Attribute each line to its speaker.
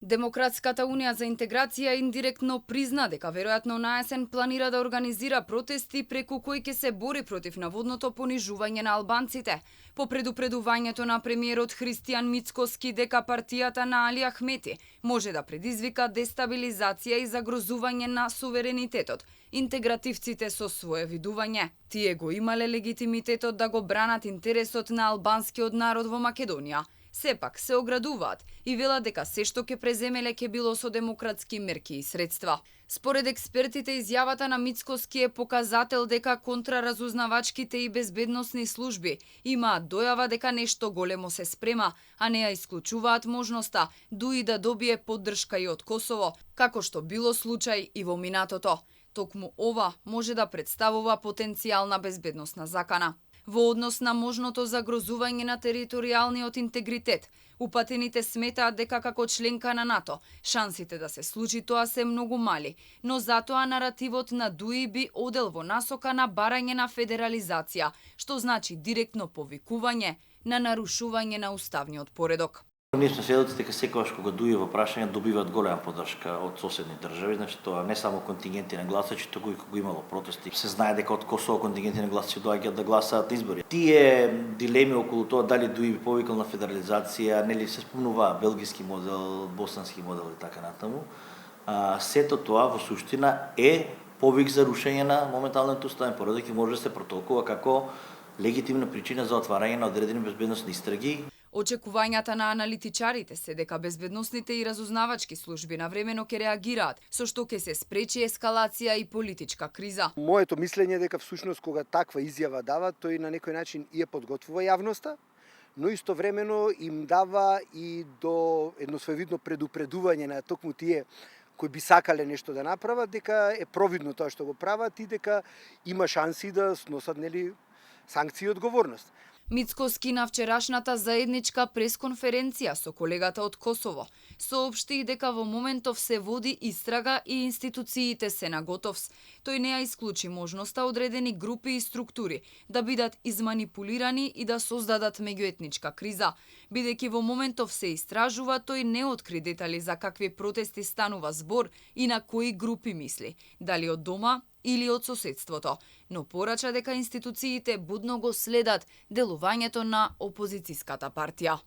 Speaker 1: Демократската унија за интеграција индиректно призна дека веројатно на есен планира да организира протести преку кои ќе се бори против наводното понижување на албанците. По предупредувањето на премиерот Христијан Мицкоски дека партијата на Али Ахмети може да предизвика дестабилизација и загрозување на суверенитетот, интегративците со свое видување. Тие го имале легитимитетот да го бранат интересот на албанскиот народ во Македонија. Сепак се оградуваат и велат дека се што ќе преземеле ќе било со демократски мерки и средства. Според експертите, изјавата на Мицкоски е показател дека контраразузнавачките и безбедносни служби имаат дојава дека нешто големо се спрема, а не ја исклучуваат можноста дуи да добие поддршка и од Косово, како што било случај и во минатото. Токму ова може да представува потенцијална безбедносна закана. Во однос на можното загрозување на територијалниот интегритет, упатените сметаат дека како членка на НАТО, шансите да се случи тоа се многу мали, но затоа наративот на ДУИ би одел во насока на барање на федерализација, што значи директно повикување на нарушување на уставниот поредок.
Speaker 2: Ние сме сведоци дека секогаш кога дуи во прашање добиваат голема поддршка од соседни држави, значи тоа не само контингенти на гласачи, туку и кога имало протести. Се знае дека од Косово контингенти на гласачи доаѓаат да гласаат на избори. Тие дилеми околу тоа дали дуи би повикал на федерализација, нели се спомнува белгиски модел, босански модел и така натаму. Сето тоа во суштина е повик за рушење на моменталниот уставен поредок и може да се протолкува како легитимна причина за отварање на одредени безбедносни истраги.
Speaker 1: Очекувањата на аналитичарите се дека безбедносните и разузнавачки служби навремено ќе реагираат, со што ќе се спречи ескалација и политичка криза.
Speaker 3: Моето мислење е дека всушност кога таква изјава дава, тој на некој начин и ја подготвува јавноста, но истовремено им дава и до едно своевидно предупредување на токму тие кои би сакале нешто да направат, дека е провидно тоа што го прават и дека има шанси да сносат санкции и одговорност.
Speaker 1: Мицкоски на вчерашната заедничка пресконференција со колегата од Косово соопшти дека во моментов се води истрага и институциите се на готовс. Тој не ја исклучи можноста одредени групи и структури да бидат изманипулирани и да создадат меѓуетничка криза. Бидејќи во моментов се истражува, тој не откри детали за какви протести станува збор и на кои групи мисли, дали од дома или од соседството, но порача дека институциите будно го следат делувањето на опозицијската партија.